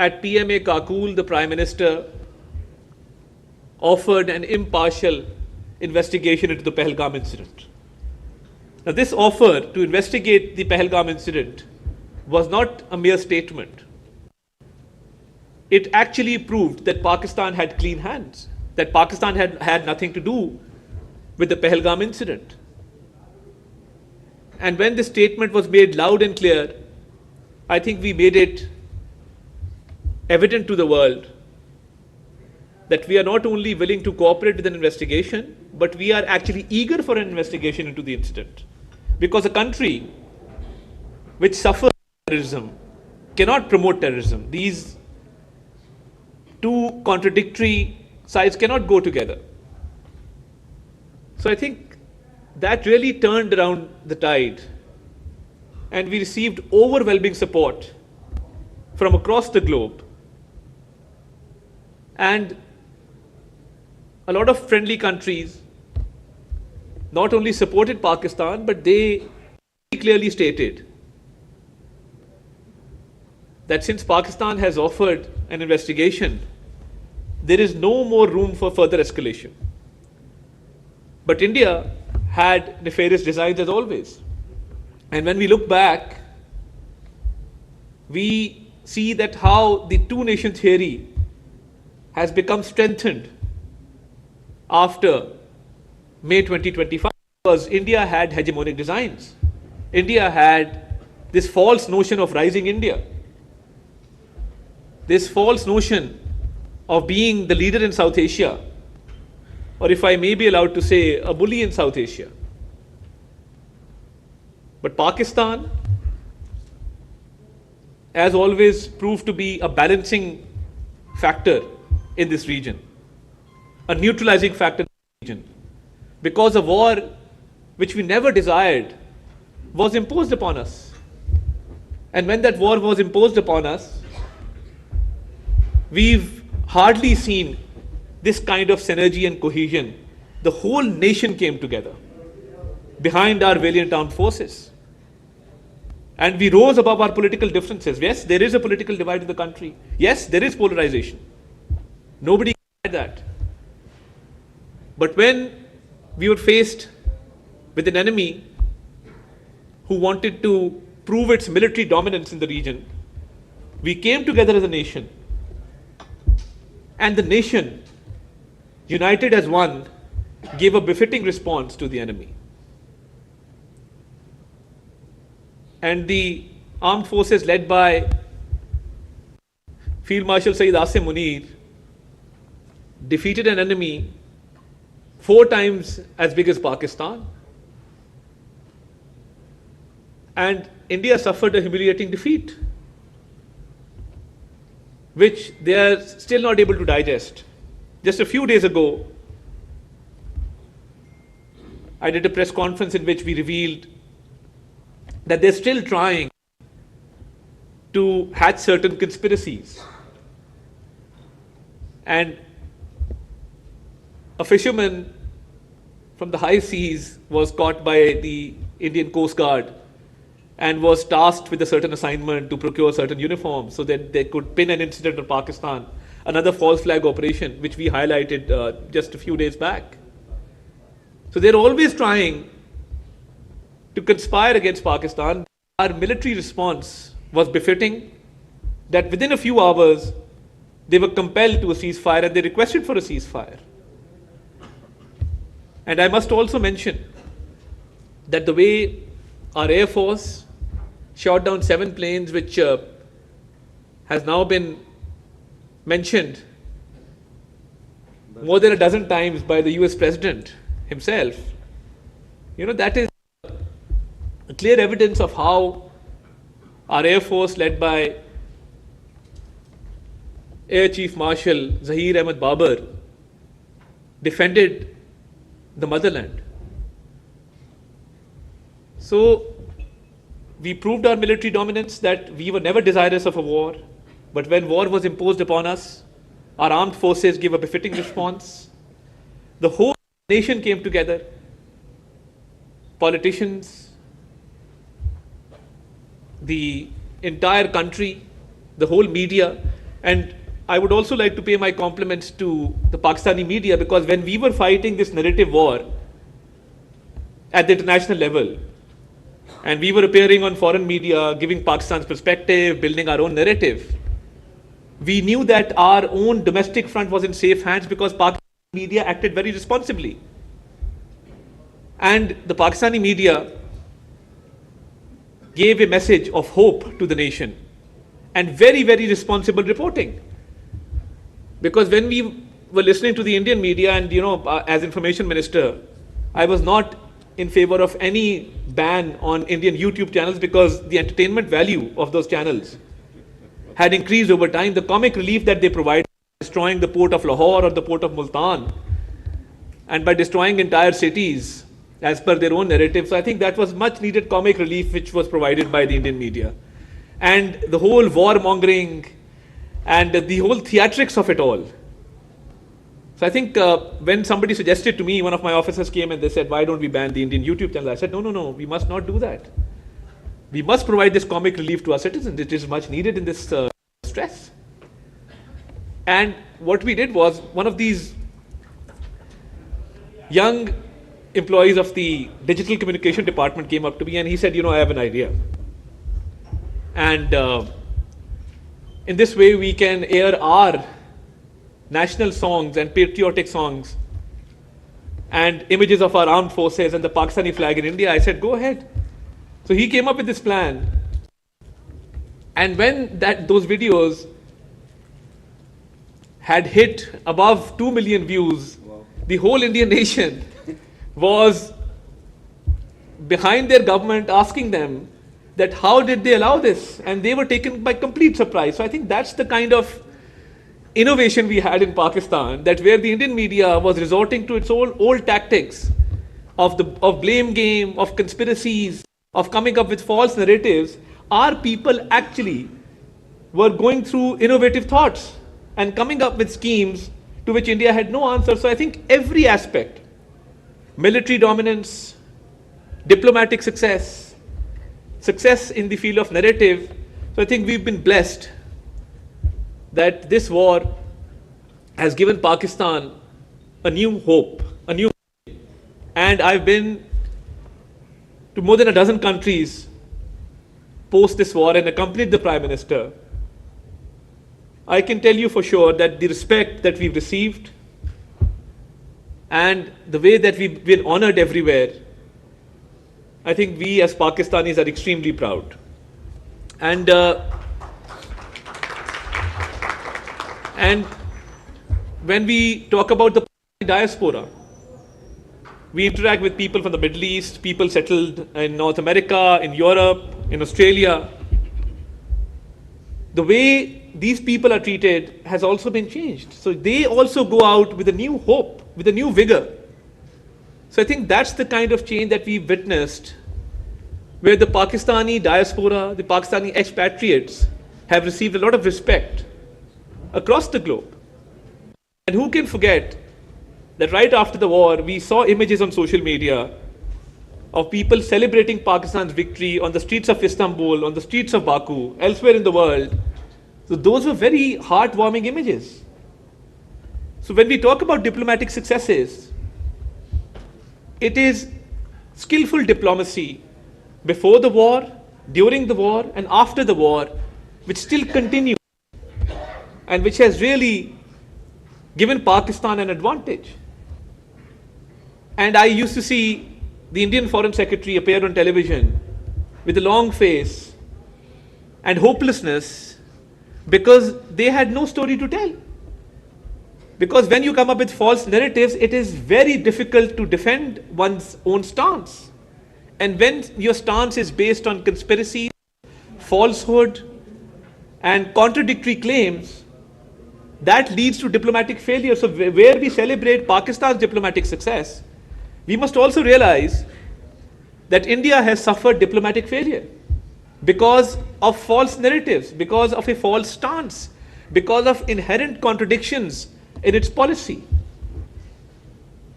at PMA Kakul, the Prime Minister offered an impartial investigation into the Pahalgam incident. Now, this offer to investigate the Pahalgam incident was not a mere statement. It actually proved that Pakistan had clean hands, that Pakistan had nothing to do with the Pahalgam incident. And when this statement was made loud and clear, I think we made it evident to the world that we are not only willing to cooperate with an investigation, but we are actually eager for an investigation into the incident. Because a country which suffers terrorism cannot promote terrorism. These two contradictory sides cannot go together. So I think that really turned around the tide, and we received overwhelming support from across the globe. And a lot of friendly countries not only supported Pakistan, but they clearly stated that since Pakistan has offered an investigation, there is no more room for further escalation. But India had nefarious designs as always. And when we look back, we see that how the two-nation theory has become strengthened after May 2025, because India had hegemonic designs. India had this false notion of rising India, this false notion of being the leader in South Asia, or if I may be allowed to say, a bully in South Asia. But Pakistan, as always, proved to be a balancing factor in this region, a neutralizing factor in the region, because a war which we never desired was imposed upon us. And when that war was imposed upon us, we've hardly seen this kind of synergy and cohesion. The whole nation came together behind our valiant armed forces. And we rose above our political differences. Yes, there is a political divide in the country. Yes, there is polarization. Nobody can deny that. But when we were faced with an enemy who wanted to prove its military dominance in the region, we came together as a nation. And the nation, united as one, gave a befitting response to the enemy. And the armed forces led by Field Marshal Sayyid Asim Munir defeated an enemy 4 times as big as Pakistan. And India suffered a humiliating defeat, which they are still not able to digest. Just a few days ago, I did a press conference in which we revealed that they're still trying to hatch certain conspiracies. And a fisherman from the high seas was caught by the Indian Coast Guard and was tasked with a certain assignment to procure certain uniforms so that they could pin an incident on Pakistan, another false flag operation, which we highlighted just a few days back. So they're always trying to conspire against Pakistan. Our military response was befitting, that within a few hours, they were compelled to a ceasefire and they requested for a ceasefire. And I must also mention that the way our Air Force shot down 7 planes, which has now been mentioned more than a dozen times by the US President himself, that is clear evidence of how our Air Force, led by Air Chief Marshal Zahir Ahmed Babar, defended the motherland. So we proved our military dominance, that we were never desirous of a war, but when war was imposed upon us, our armed forces gave a befitting response. The whole nation came together, politicians, the entire country, the whole media, And I would also like to pay my compliments to the Pakistani media, because when we were fighting this narrative war at the international level, and we were appearing on foreign media, giving Pakistan's perspective, building our own narrative, we knew that our own domestic front was in safe hands because Pakistani media acted very responsibly. And the Pakistani media gave a message of hope to the nation and very, very responsible reporting. Because when we were listening to the Indian media, and as information minister, I was not in favor of any ban on Indian YouTube channels because the entertainment value of those channels had increased over time. The comic relief that they provide, destroying the port of Lahore or the port of Multan, and by destroying entire cities as per their own narrative. So I think that was much needed comic relief which was provided by the Indian media. And the whole warmongering and the whole theatrics of it all. So I think when somebody suggested to me, one of my officers came and they said, why don't we ban the Indian YouTube channel? I said, no, we must not do that. We must provide this comic relief to our citizens. It is much needed in this stress. And what we did was, one of these young employees of the digital communication department came up to me and he said, I have an idea. And in this way we can air our national songs and patriotic songs and images of our armed forces and the Pakistani flag in India. I said, go ahead. So he came up with this plan. And when those videos had hit above 2 million views, wow, the whole Indian nation was behind their government, asking them that how did they allow this? And they were taken by complete surprise. So I think that's the kind of innovation we had in Pakistan, that where the Indian media was resorting to its old tactics of blame game, of conspiracies, of coming up with false narratives, our people actually were going through innovative thoughts and coming up with schemes to which India had no answer. So I think every aspect, military dominance, diplomatic success, success in the field of narrative, so I think we've been blessed that this war has given Pakistan a new hope, and I've been to more than a dozen countries post this war and accompanied the Prime Minister. I can tell you for sure that the respect that we've received and the way that we've been honored everywhere, I think we as Pakistanis are extremely proud. And when we talk about the diaspora, we interact with people from the Middle East, people settled in North America, in Europe, in Australia. The way these people are treated has also been changed. So they also go out with a new hope, with a new vigor. So I think that's the kind of change that we've witnessed, where the Pakistani diaspora, the Pakistani expatriates have received a lot of respect across the globe. And who can forget that right after the war, we saw images on social media of people celebrating Pakistan's victory on the streets of Istanbul, on the streets of Baku, elsewhere in the world. So those were very heartwarming images. So when we talk about diplomatic successes, it is skillful diplomacy before the war, during the war, and after the war, which still continues and which has really given Pakistan an advantage. And I used to see the Indian Foreign Secretary appear on television with a long face and hopelessness because they had no story to tell. Because when you come up with false narratives, it is very difficult to defend one's own stance. And when your stance is based on conspiracy, falsehood, and contradictory claims, that leads to diplomatic failure. So where we celebrate Pakistan's diplomatic success, we must also realize that India has suffered diplomatic failure because of false narratives, because of a false stance, because of inherent contradictions in its policy.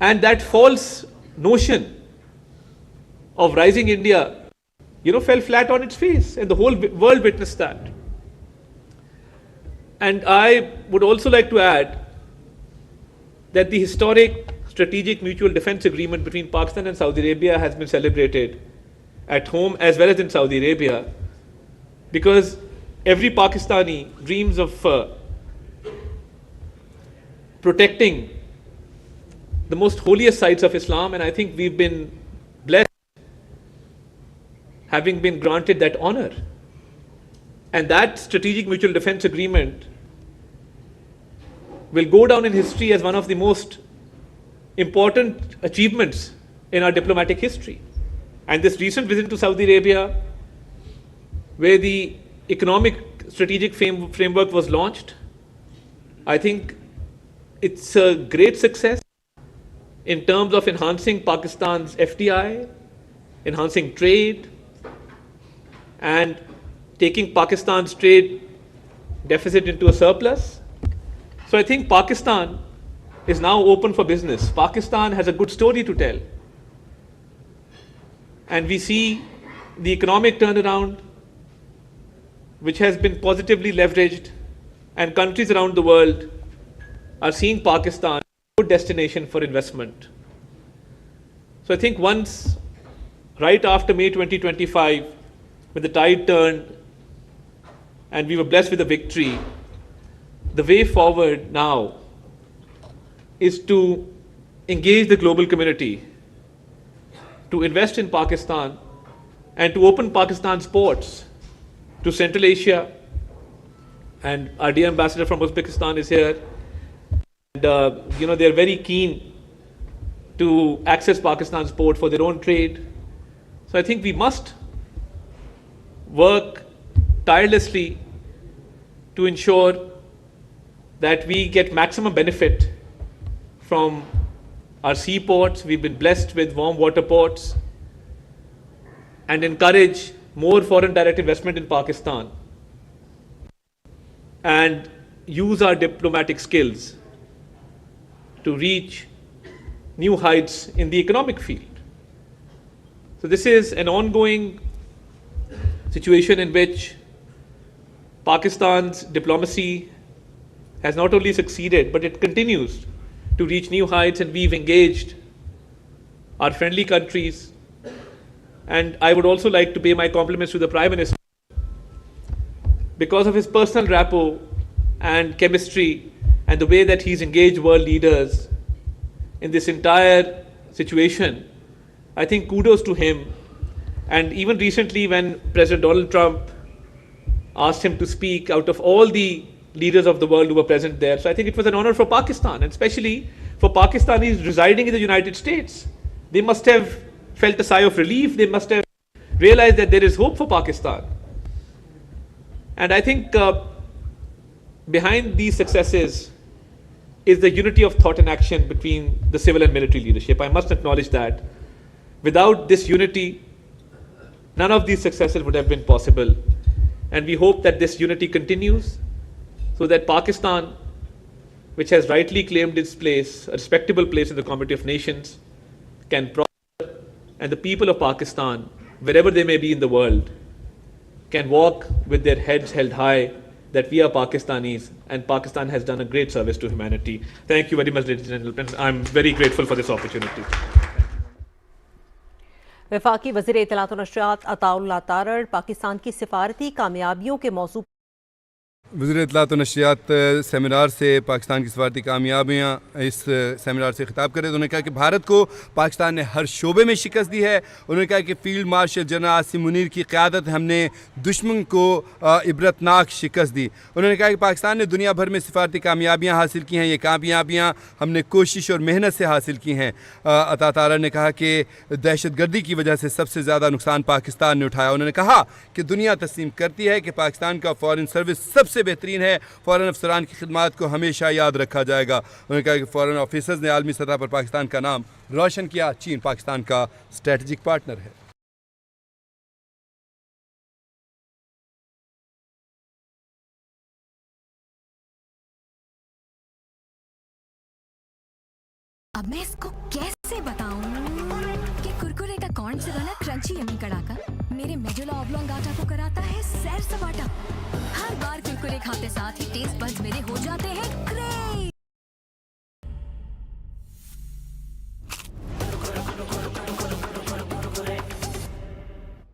And that false notion of rising India, fell flat on its face, and the whole world witnessed that. And I would also like to add that the historic strategic mutual defense agreement between Pakistan and Saudi Arabia has been celebrated at home as well as in Saudi Arabia, because every Pakistani dreams of protecting the most holiest sites of Islam, and I think we've been blessed having been granted that honor. And that strategic mutual defense agreement will go down in history as one of the most important achievements in our diplomatic history. And this recent visit to Saudi Arabia, where the economic strategic framework was launched, I think it's a great success in terms of enhancing Pakistan's FDI, enhancing trade, and taking Pakistan's trade deficit into a surplus. So I think Pakistan is now open for business. Pakistan has a good story to tell. And we see the economic turnaround, which has been positively leveraged, and countries around the world are seeing Pakistan as a good destination for investment. So I think once, right after May 2025, when the tide turned and we were blessed with a victory, the way forward now is to engage the global community, to invest in Pakistan, and to open Pakistan's ports to Central Asia. And our dear ambassador from Uzbekistan is here. And they're very keen to access Pakistan's port for their own trade. So I think we must work tirelessly to ensure that we get maximum benefit from our seaports. We've been blessed with warm water ports, and encourage more foreign direct investment in Pakistan, and use our diplomatic skills to reach new heights in the economic field. So this is an ongoing situation in which Pakistan's diplomacy has not only succeeded, but it continues to reach new heights, and we've engaged our friendly countries. And I would also like to pay my compliments to the Prime Minister, because of his personal rapport and chemistry and the way that he's engaged world leaders in this entire situation. I think kudos to him. And even recently, when President Donald Trump asked him to speak, out of all the leaders of the world who were present there, so I think it was an honor for Pakistan, and especially for Pakistanis residing in the United States. They must have felt a sigh of relief. They must have realized that there is hope for Pakistan. And I think behind these successes is the unity of thought and action between the civil and military leadership. I must acknowledge that. Without this unity, none of these successes would have been possible. And we hope that this unity continues, so that Pakistan, which has rightly claimed its place, a respectable place in the community of nations, can prosper, and the people of Pakistan, wherever they may be in the world, can walk with their heads held high that we are Pakistanis, and Pakistan has done a great service to humanity. Thank you very much, ladies and gentlemen. I'm very grateful for this opportunity. वफाकी वज़ीर इत्तलात और नशरियात अता तारड़ पाकिस्तान की सिफारती कामयाबियों के मौजू वज़ीर इत्तलात और नशरियात seminar से पाकिस्तान की सफारती कामयाबियाँ इस सेमिनार से ख़िताब करें तो उन्होंने कहा कि भारत को पाकिस्तान ने हर शोबे में शिकस्त दी है। उन्होंने कहा कि field marshal general Asim Munir की क़यादत हमने दुश्मन को इबरतनाक शिकस्त दी। उन्होंने कहा कि पाकिस्तान ने दुनिया भर में सफारती कामयाबियाँ हासिल की हैं। ये कामयाबियाँ हमने कोशिश और मेहनत से हासिल की हैं। अता तारड़ ने कहा कि दहशत गर्दी की वजह से सबसे ज़्यादा नुकसान पाकिस्तान ने उठाया। उन्होंने कहा कि दुनिया तस्लीम करती है कि पाकिस्तान का फ़ॉरेन सर्विस सबसे बेहतरीन है। फ़ॉरेन अफसरान की खिदमत को हमेशा याद रखा जाएगा। उन्होंने कहा कि फ़ॉरेन ऑफिसर्स ने आलमी सतह पर पाकिस्तान का नाम रोशन किया। चीन पाकिस्तान का स्ट्रेटजिक पार्टनर है। अब मैं इसको कैसे बताऊं कि कुरकुरे का कॉर्न से बना क्रंची यमी कड़ाका मेरे मेडुला ऑब्लोंगाटा को कराता है सैर सपाटा। हर बार कुरकुरे खाते साथ ही टेस्ट बड्स मेरे हो जाते हैं क्रेज।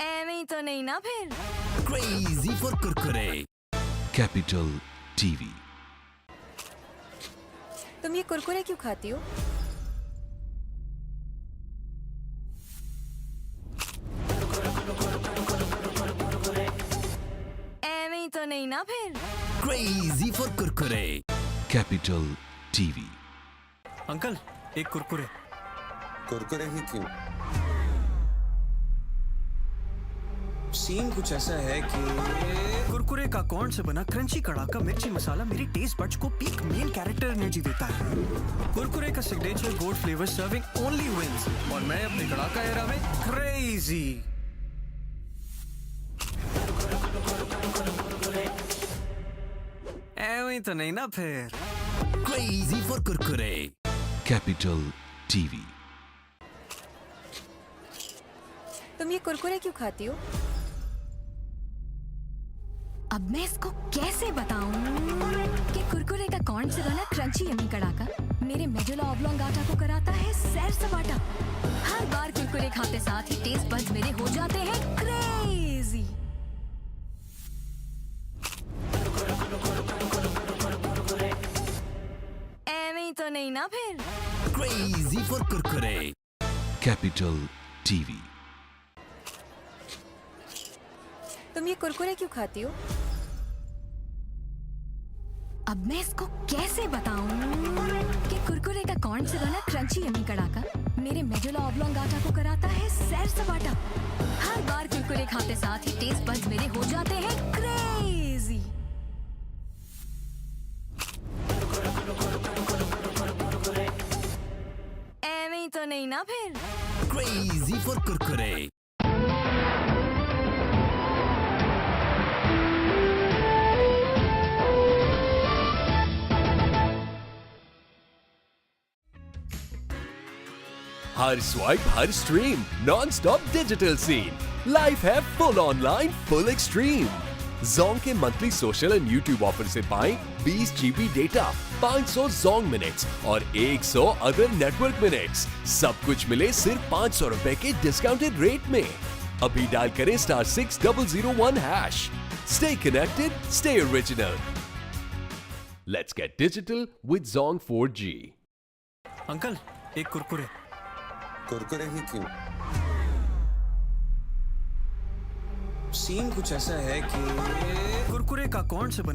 एਵੇਂ ही तो नहीं ना फिर। Crazy for Kurkure. Capital TV। तुम ये कुरकुरे क्यों खाती हो? एਵੇਂ ही तो नहीं ना फिर। Crazy for Kurkure. Capital TV। Uncle एक कुरकुरे। कुरकुरे ही क्यों? सीन कुछ ऐसा है कि कुरकुरे का कॉर्न से बना क्रंची कड़ाका मिर्ची मसाला मेरी टेस्ट बड्स को पीक मेन कैरेक्टर एनर्जी देता है। कुरकुरे का signature gold flavour serving only wins और मैं अपने कड़ाका एरा में क्रेजी। एवं तो नहीं ना फिर। Crazy for Kurkure. Capital TV। तुम ये कुरकुरे क्यों खाती हो? अब मैं इसको कैसे बताऊं कि कुरकुरे का कॉर्न से बना क्रंची यम्मी कड़ाका मेरे मेडुला ऑब्लोंगाटा को कराता है सैर सपाटा। हर बार कुरकुरे खाते साथ ही टेस्ट बड्स मेरे हो जाते हैं क्रेजी। एਵੇਂ ही तो नहीं ना फिर। Crazy for Kurkure. Capital TV। तुम ये कुरकुरे क्यों खाती हो? अब मैं इसको कैसे बताऊं कि कुरकुरे का कॉर्न से बना क्रंची यम्मी कड़ाका मेरे मेडुला ऑब्लोंगाटा को कराता है सैर सपाटा। हर बार कुरकुरे खाते साथ ही टेस्ट बड्स मेरे हो जाते हैं क्रेजी। एਵੇਂ ही तो नहीं ना फिर। Crazy for Kurkure. हर स्वाइप हर stream non stop digital scene. Life है फुल ऑनलाइन फुल एक्सट्रीम। जोंग के monthly social and YouTube offer से पाएं 20 GB डेटा, 500 जोंग मिनट्स और 100 अदर नेटवर्क मिनट्स। सब कुछ मिले सिर्फ 500 रुपए के डिस्काउंटेड रेट में। अभी डायल करें *6001#। Stay connected, stay original. Let's get digital with Zong 4G। Uncle एक कुरकुरे। कुरकुरे ही क्यों? सीन कुछ ऐसा है कि कुरकुरे का कॉर्न से बना